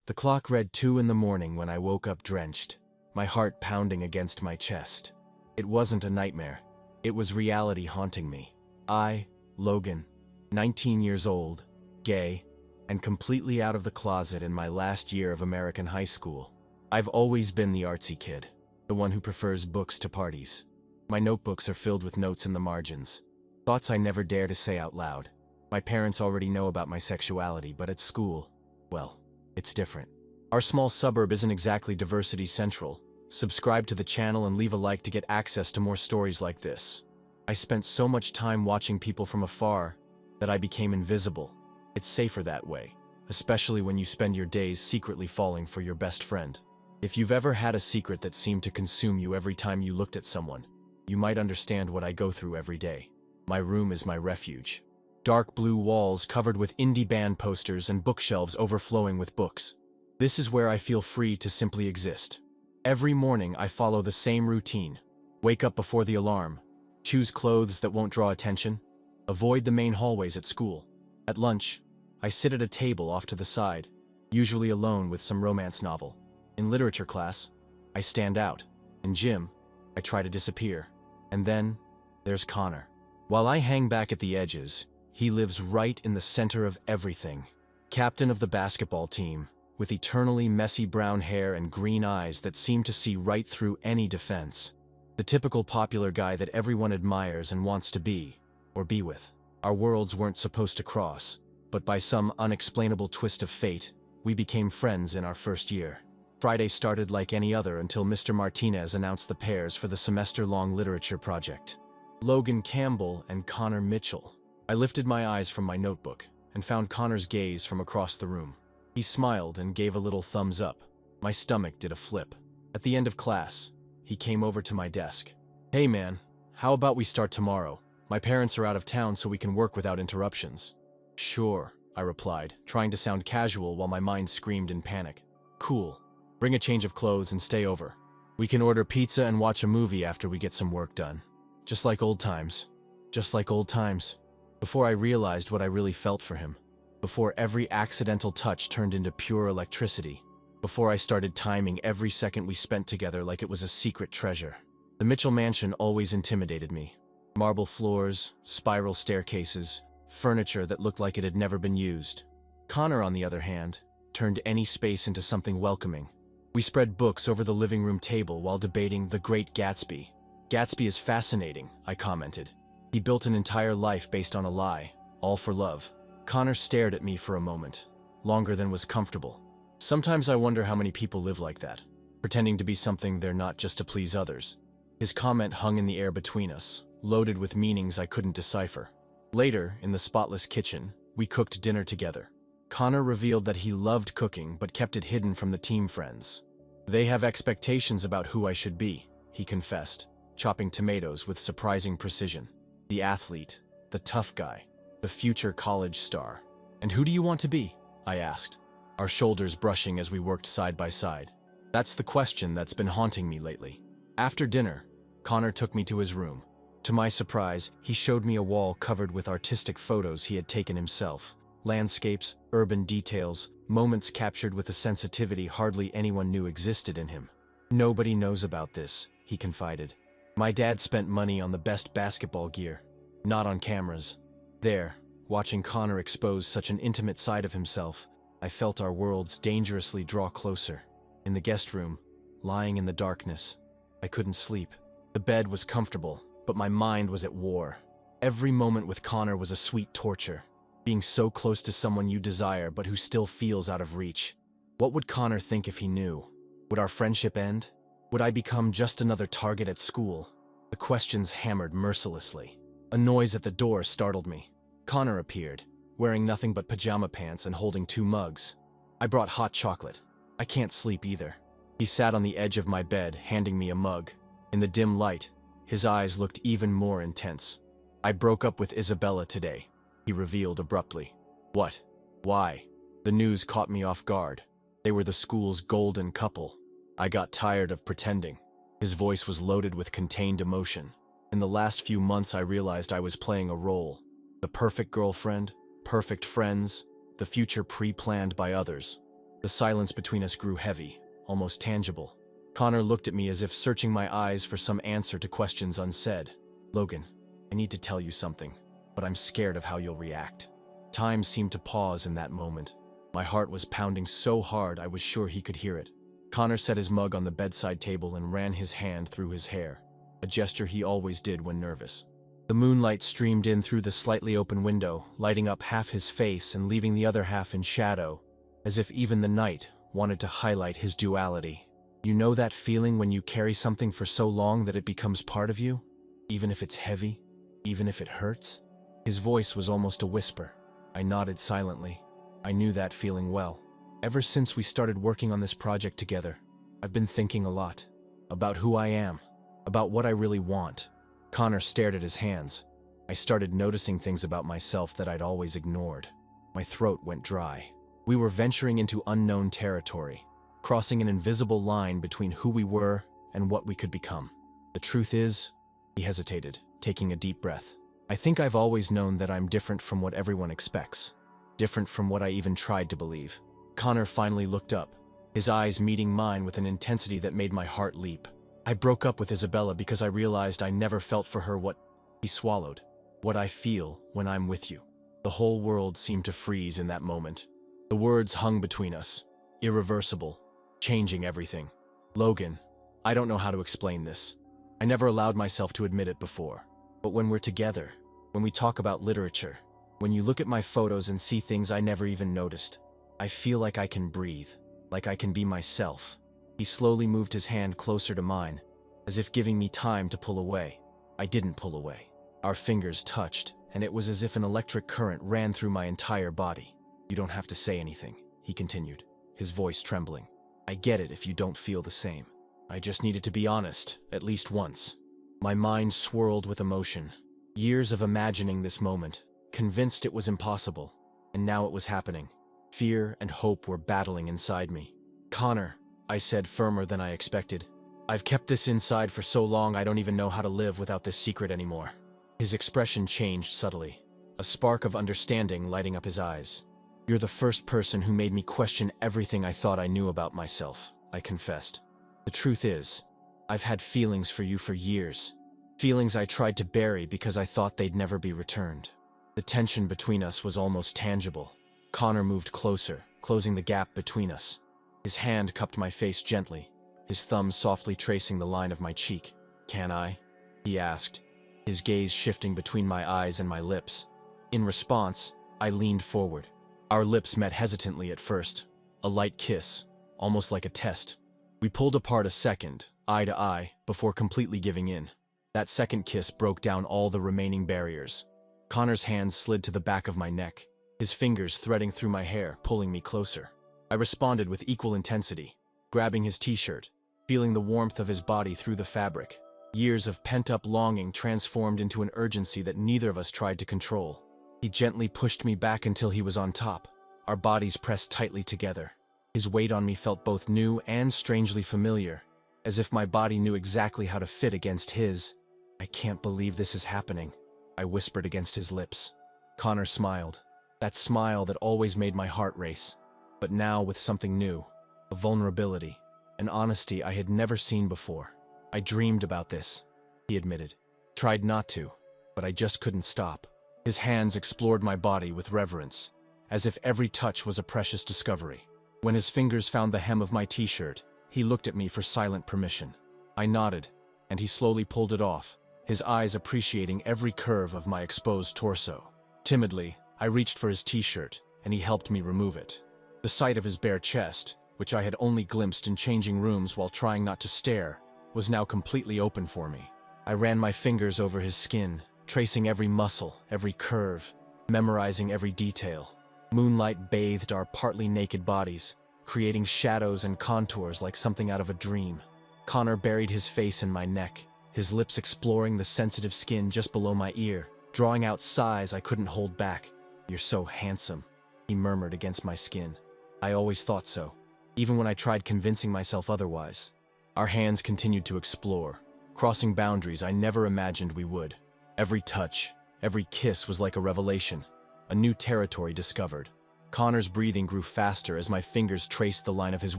The clock read 2 in the morning when I woke up drenched, my heart pounding against my chest. It wasn't a nightmare. It was reality haunting me. I, Logan, 19 years old, gay, and completely out of the closet in my last year of American high school. I've always been the artsy kid, the one who prefers books to parties. My notebooks are filled with notes in the margins, thoughts I never dare to say out loud. My parents already know about my sexuality, but at school, well, it's different. Our small suburb isn't exactly diversity central. Subscribe to the channel and leave a like to get access to more stories like this. I spent so much time watching people from afar that I became invisible. It's safer that way, especially when you spend your days secretly falling for your best friend. If you've ever had a secret that seemed to consume you every time you looked at someone, you might understand what I go through every day. My room is my refuge. Dark blue walls covered with indie band posters and bookshelves overflowing with books. This is where I feel free to simply exist. Every morning I follow the same routine. Wake up before the alarm, choose clothes that won't draw attention, avoid the main hallways at school. At lunch, I sit at a table off to the side, usually alone with some romance novel. In literature class, I stand out. In gym, I try to disappear. And then, there's Connor. While I hang back at the edges, he lives right in the center of everything. Captain of the basketball team, with eternally messy brown hair and green eyes that seem to see right through any defense. The typical popular guy that everyone admires and wants to be, or be with. Our worlds weren't supposed to cross, but by some unexplainable twist of fate, we became friends in our first year. Friday started like any other until Mr. Martinez announced the pairs for the semester-long literature project. Logan Campbell and Connor Mitchell. I lifted my eyes from my notebook and found Connor's gaze from across the room. He smiled and gave a little thumbs up. My stomach did a flip. At the end of class, he came over to my desk. "Hey man, how about we start tomorrow? My parents are out of town so we can work without interruptions." "Sure," I replied, trying to sound casual while my mind screamed in panic. "Cool. Bring a change of clothes and stay over. We can order pizza and watch a movie after we get some work done. Just like old times. Just like old times." Before I realized what I really felt for him. Before every accidental touch turned into pure electricity. Before I started timing every second we spent together like it was a secret treasure. The Mitchell mansion always intimidated me. Marble floors, spiral staircases, furniture that looked like it had never been used. Connor, on the other hand, turned any space into something welcoming. We spread books over the living room table while debating The Great Gatsby. "Gatsby is fascinating," I commented. "He built an entire life based on a lie, all for love." Connor stared at me for a moment, longer than was comfortable. Sometimes I wonder how many people live like that, pretending to be something they're not just to please others. His comment hung in the air between us, loaded with meanings I couldn't decipher. Later, in the spotless kitchen, we cooked dinner together. Connor revealed that he loved cooking but kept it hidden from the team friends. "They have expectations about who I should be," he confessed, chopping tomatoes with surprising precision. "The athlete, the tough guy, the future college star. And who do you want to be?" I asked, our shoulders brushing as we worked side by side. "That's the question that's been haunting me lately." After dinner, Connor took me to his room. To my surprise, he showed me a wall covered with artistic photos he had taken himself. Landscapes, urban details, moments captured with a sensitivity hardly anyone knew existed in him. "Nobody knows about this," he confided. "My dad spent money on the best basketball gear, not on cameras." There, watching Connor expose such an intimate side of himself, I felt our worlds dangerously draw closer. In the guest room, lying in the darkness, I couldn't sleep. The bed was comfortable, but my mind was at war. Every moment with Connor was a sweet torture. Being so close to someone you desire but who still feels out of reach. What would Connor think if he knew? Would our friendship end? Would I become just another target at school? The questions hammered mercilessly. A noise at the door startled me. Connor appeared, wearing nothing but pajama pants and holding 2 mugs. "I brought hot chocolate. I can't sleep either." He sat on the edge of my bed, handing me a mug. In the dim light, his eyes looked even more intense. "I broke up with Isabella today," he revealed abruptly. "What? Why?" The news caught me off guard. They were the school's golden couple. I got tired of pretending. His voice was loaded with contained emotion. In the last few months I realized I was playing a role. The perfect girlfriend, perfect friends, the future pre-planned by others. The silence between us grew heavy, almost tangible. Connor looked at me as if searching my eyes for some answer to questions unsaid. "Logan, I need to tell you something, but I'm scared of how you'll react." Time seemed to pause in that moment. My heart was pounding so hard I was sure he could hear it. Connor set his mug on the bedside table and ran his hand through his hair, a gesture he always did when nervous. The moonlight streamed in through the slightly open window, lighting up half his face and leaving the other half in shadow, as if even the night wanted to highlight his duality. "You know that feeling when you carry something for so long that it becomes part of you? Even if it's heavy? Even if it hurts?" His voice was almost a whisper. I nodded silently. I knew that feeling well. Ever since we started working on this project together, I've been thinking a lot. About who I am. About what I really want. Connor stared at his hands. I started noticing things about myself that I'd always ignored. My throat went dry. We were venturing into unknown territory, crossing an invisible line between who we were and what we could become. "The truth is," he hesitated, taking a deep breath, "I think I've always known that I'm different from what everyone expects. Different from what I even tried to believe." Connor finally looked up, his eyes meeting mine with an intensity that made my heart leap. "I broke up with Isabella because I realized I never felt for her what," he swallowed, "what I feel when I'm with you." The whole world seemed to freeze in that moment. The words hung between us, irreversible, changing everything. "Logan, I don't know how to explain this. I never allowed myself to admit it before. But when we're together, when we talk about literature, when you look at my photos and see things I never even noticed, I feel like I can breathe, like I can be myself." He slowly moved his hand closer to mine, as if giving me time to pull away. I didn't pull away. Our fingers touched, and it was as if an electric current ran through my entire body. "You don't have to say anything," he continued, his voice trembling. "I get it if you don't feel the same. I just needed to be honest, at least once." My mind swirled with emotion. Years of imagining this moment, convinced it was impossible, and now it was happening. Fear and hope were battling inside me. "Connor," I said, firmer than I expected, "I've kept this inside for so long I don't even know how to live without this secret anymore." His expression changed subtly, a spark of understanding lighting up his eyes. "You're the first person who made me question everything I thought I knew about myself," I confessed. "The truth is, I've had feelings for you for years. Feelings I tried to bury because I thought they'd never be returned." The tension between us was almost tangible. Connor moved closer, closing the gap between us. His hand cupped my face gently, his thumb softly tracing the line of my cheek. "Can I?" he asked, his gaze shifting between my eyes and my lips. In response, I leaned forward. Our lips met hesitantly at first, a light kiss, almost like a test. We pulled apart a second, eye to eye, before completely giving in. That second kiss broke down all the remaining barriers. Connor's hands slid to the back of my neck, his fingers threading through my hair, pulling me closer. I responded with equal intensity, grabbing his t-shirt, feeling the warmth of his body through the fabric. Years of pent-up longing transformed into an urgency that neither of us tried to control. He gently pushed me back until he was on top, our bodies pressed tightly together. His weight on me felt both new and strangely familiar, as if my body knew exactly how to fit against his. "I can't believe this is happening," I whispered against his lips. Connor smiled, that smile that always made my heart race. But now with something new, a vulnerability, an honesty I had never seen before. "I dreamed about this," he admitted. "Tried not to, but I just couldn't stop." His hands explored my body with reverence, as if every touch was a precious discovery. When his fingers found the hem of my t-shirt, he looked at me for silent permission. I nodded, and he slowly pulled it off, his eyes appreciating every curve of my exposed torso. Timidly, I reached for his t-shirt, and he helped me remove it. The sight of his bare chest, which I had only glimpsed in changing rooms while trying not to stare, was now completely open for me. I ran my fingers over his skin, tracing every muscle, every curve, memorizing every detail. Moonlight bathed our partly naked bodies, creating shadows and contours like something out of a dream. Connor buried his face in my neck, his lips exploring the sensitive skin just below my ear, drawing out sighs I couldn't hold back. "You're so handsome," he murmured against my skin. I always thought so, even when I tried convincing myself otherwise. Our hands continued to explore, crossing boundaries I never imagined we would. Every touch, every kiss was like a revelation, a new territory discovered. Connor's breathing grew faster as my fingers traced the line of his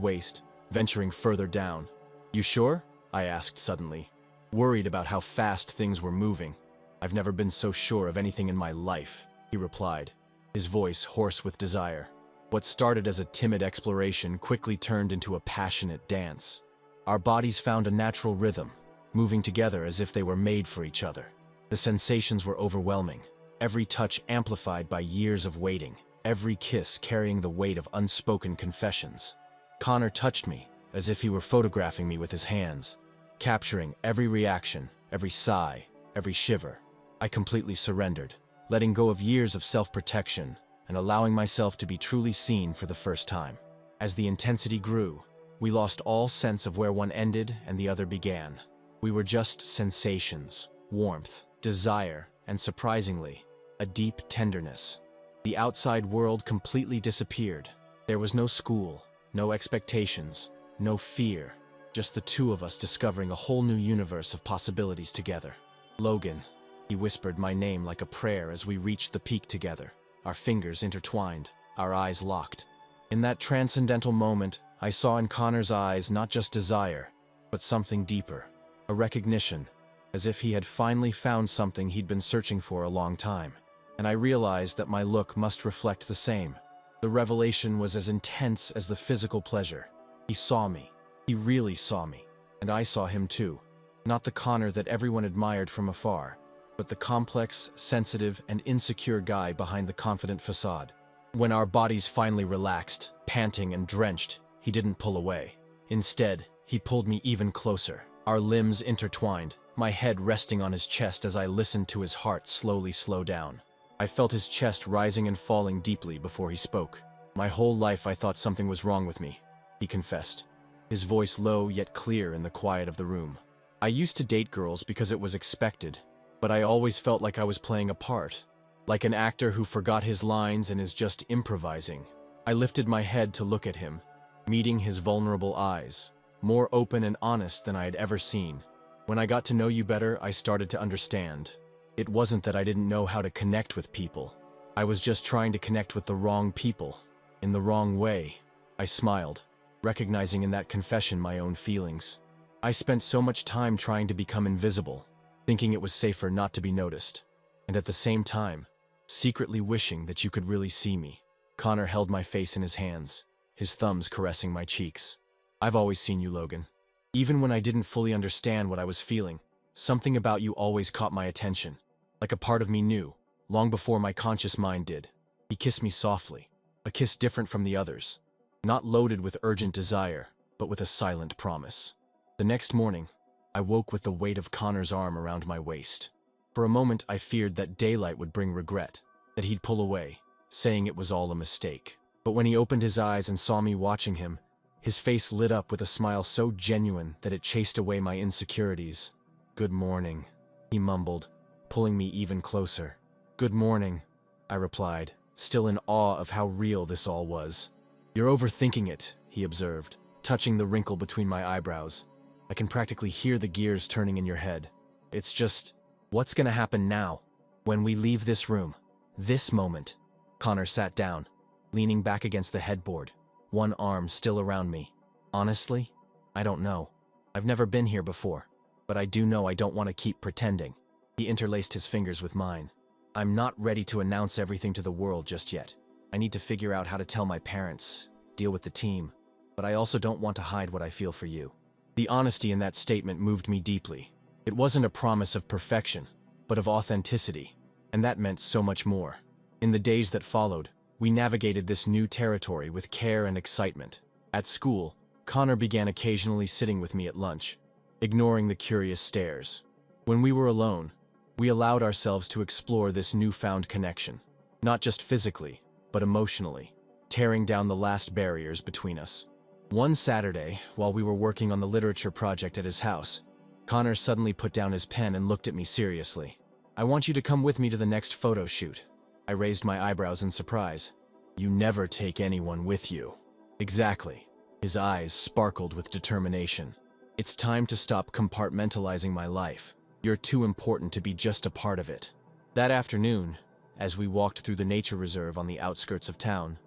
waist, venturing further down. "You sure?" I asked suddenly, worried about how fast things were moving. "I've never been so sure of anything in my life," he replied, his voice hoarse with desire. What started as a timid exploration quickly turned into a passionate dance. Our bodies found a natural rhythm, moving together as if they were made for each other. The sensations were overwhelming, every touch amplified by years of waiting, every kiss carrying the weight of unspoken confessions. Connor touched me, as if he were photographing me with his hands, capturing every reaction, every sigh, every shiver. I completely surrendered, letting go of years of self-protection and allowing myself to be truly seen for the first time. As the intensity grew, we lost all sense of where one ended and the other began. We were just sensations, warmth, desire, and surprisingly, a deep tenderness. The outside world completely disappeared. There was no school, no expectations, no fear, just the two of us discovering a whole new universe of possibilities together. "Logan," he whispered my name like a prayer as we reached the peak together, our fingers intertwined, our eyes locked. In that transcendental moment, I saw in Connor's eyes not just desire, but something deeper, a recognition, as if he had finally found something he'd been searching for a long time. And I realized that my look must reflect the same. The revelation was as intense as the physical pleasure. He saw me. He really saw me. And I saw him too. Not the Connor that everyone admired from afar, but the complex, sensitive, and insecure guy behind the confident facade. When our bodies finally relaxed, panting and drenched, he didn't pull away. Instead, he pulled me even closer, our limbs intertwined, my head resting on his chest as I listened to his heart slowly slow down. I felt his chest rising and falling deeply before he spoke. "My whole life I thought something was wrong with me," he confessed, his voice low yet clear in the quiet of the room. "I used to date girls because it was expected, but I always felt like I was playing a part, like an actor who forgot his lines and is just improvising." I lifted my head to look at him, meeting his vulnerable eyes, more open and honest than I had ever seen. "When I got to know you better, I started to understand. It wasn't that I didn't know how to connect with people. I was just trying to connect with the wrong people, in the wrong way." I smiled, recognizing in that confession my own feelings. I spent so much time trying to become invisible, thinking it was safer not to be noticed, and at the same time, secretly wishing that you could really see me. Connor held my face in his hands, his thumbs caressing my cheeks. "I've always seen you, Logan. Even when I didn't fully understand what I was feeling, something about you always caught my attention. Like a part of me knew, long before my conscious mind did." He kissed me softly, a kiss different from the others, not loaded with urgent desire, but with a silent promise. The next morning, I woke with the weight of Connor's arm around my waist. For a moment I feared that daylight would bring regret, that he'd pull away, saying it was all a mistake. But when he opened his eyes and saw me watching him, his face lit up with a smile so genuine that it chased away my insecurities. "Good morning," he mumbled, pulling me even closer. "Good morning," I replied, still in awe of how real this all was. "You're overthinking it," he observed, touching the wrinkle between my eyebrows. "I can practically hear the gears turning in your head. It's just, what's gonna happen now? When we leave this room? This moment?" Connor sat down, leaning back against the headboard, one arm still around me. "Honestly, I don't know. I've never been here before, but I do know I don't want to keep pretending." He interlaced his fingers with mine. "I'm not ready to announce everything to the world just yet. I need to figure out how to tell my parents, deal with the team, but I also don't want to hide what I feel for you." The honesty in that statement moved me deeply. It wasn't a promise of perfection, but of authenticity, and that meant so much more. In the days that followed, we navigated this new territory with care and excitement. At school, Connor began occasionally sitting with me at lunch, ignoring the curious stares. When we were alone, we allowed ourselves to explore this newfound connection, not just physically, but emotionally, tearing down the last barriers between us. One Saturday, while we were working on the literature project at his house, Connor suddenly put down his pen and looked at me seriously. "I want you to come with me to the next photo shoot." I raised my eyebrows in surprise. "You never take anyone with you." "Exactly." His eyes sparkled with determination. "It's time to stop compartmentalizing my life. You're too important to be just a part of it." That afternoon, as we walked through the nature reserve on the outskirts of town,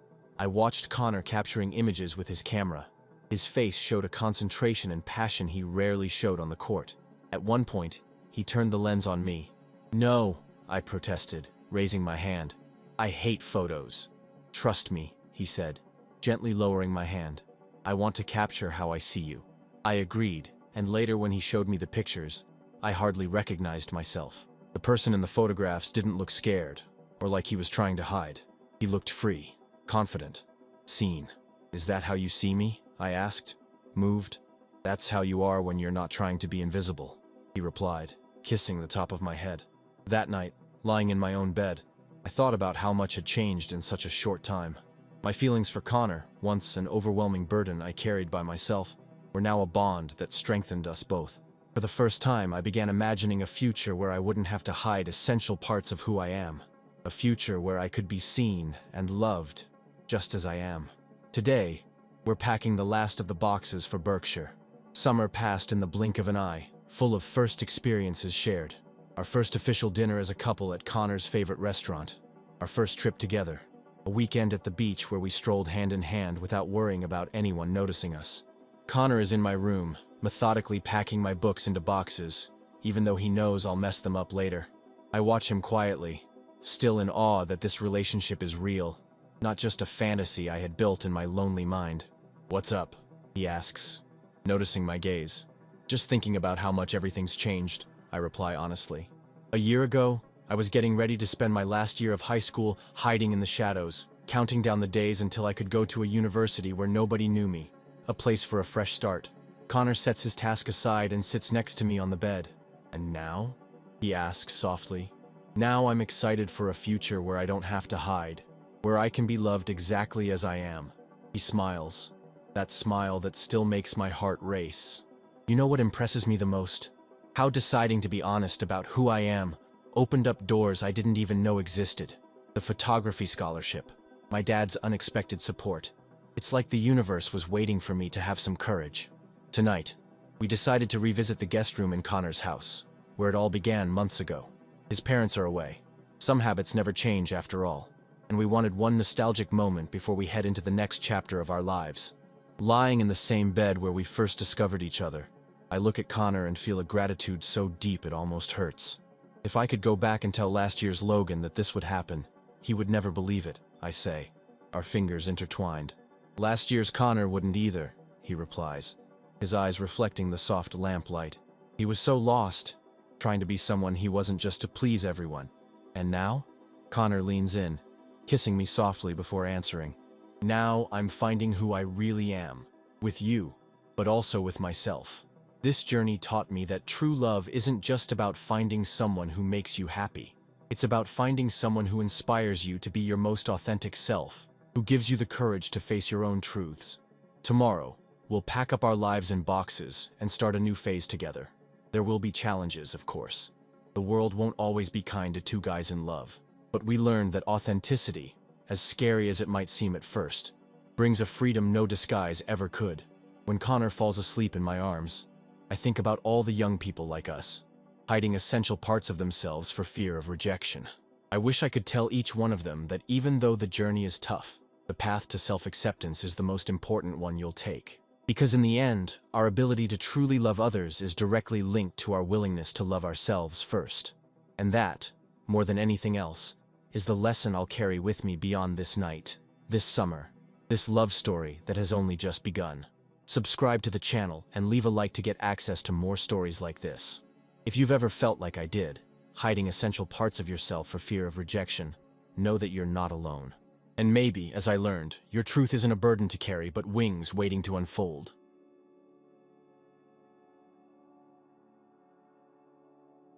I watched Connor capturing images with his camera. His face showed a concentration and passion he rarely showed on the court. At one point, he turned the lens on me. "No," I protested, raising my hand. "I hate photos." "Trust me," he said, gently lowering my hand. "I want to capture how I see you." I agreed, and later when he showed me the pictures, I hardly recognized myself. The person in the photographs didn't look scared, or like he was trying to hide. He looked free, confident, seen. "Is that how you see me?" I asked, moved. "That's how you are when you're not trying to be invisible," he replied, kissing the top of my head. That night, lying in my own bed, I thought about how much had changed in such a short time. My feelings for Connor, once an overwhelming burden I carried by myself, were now a bond that strengthened us both. For the first time, I began imagining a future where I wouldn't have to hide essential parts of who I am. A future where I could be seen and loved, just as I am. Today, we're packing the last of the boxes for Berkshire. Summer passed in the blink of an eye, full of first experiences shared. Our first official dinner as a couple at Connor's favorite restaurant. Our first trip together. A weekend at the beach where we strolled hand in hand without worrying about anyone noticing us. Connor is in my room, methodically packing my books into boxes, even though he knows I'll mess them up later. I watch him quietly, still in awe that this relationship is real, not just a fantasy I had built in my lonely mind. "What's up?" he asks, noticing my gaze. "Just thinking about how much everything's changed," I reply honestly. A year ago, I was getting ready to spend my last year of high school hiding in the shadows, counting down the days until I could go to a university where nobody knew me, a place for a fresh start. Connor sets his task aside and sits next to me on the bed. "And now?" he asks softly. "Now I'm excited for a future where I don't have to hide, where I can be loved exactly as I am." He smiles, that smile that still makes my heart race. You know what impresses me the most? How deciding to be honest about who I am opened up doors I didn't even know existed. The photography scholarship, my dad's unexpected support. It's like the universe was waiting for me to have some courage. Tonight, we decided to revisit the guest room in Connor's house, where it all began months ago. His parents are away. Some habits never change after all, and we wanted one nostalgic moment before we head into the next chapter of our lives. Lying in the same bed where we first discovered each other, I look at Connor and feel a gratitude so deep it almost hurts. If I could go back and tell last year's Logan that this would happen, he would never believe it, I say, our fingers intertwined. "Last year's Connor wouldn't either," he replies, his eyes reflecting the soft lamplight. "He was so lost, trying to be someone he wasn't just to please everyone. And now?" Connor leans in, kissing me softly before answering. "Now I'm finding who I really am, with you, but also with myself. This journey taught me that true love isn't just about finding someone who makes you happy. It's about finding someone who inspires you to be your most authentic self, who gives you the courage to face your own truths. Tomorrow, we'll pack up our lives in boxes and start a new phase together. There will be challenges, of course. The world won't always be kind to two guys in love. But we learned that authenticity, as scary as it might seem at first, brings a freedom no disguise ever could. When Connor falls asleep in my arms, I think about all the young people like us, hiding essential parts of themselves for fear of rejection. I wish I could tell each one of them that even though the journey is tough, the path to self-acceptance is the most important one you'll take. Because in the end, our ability to truly love others is directly linked to our willingness to love ourselves first. And that, more than anything else, is the lesson I'll carry with me beyond this night, this summer, this love story that has only just begun. Subscribe to the channel and leave a like to get access to more stories like this. If you've ever felt like I did, hiding essential parts of yourself for fear of rejection, know that you're not alone. And maybe, as I learned, your truth isn't a burden to carry but wings waiting to unfold.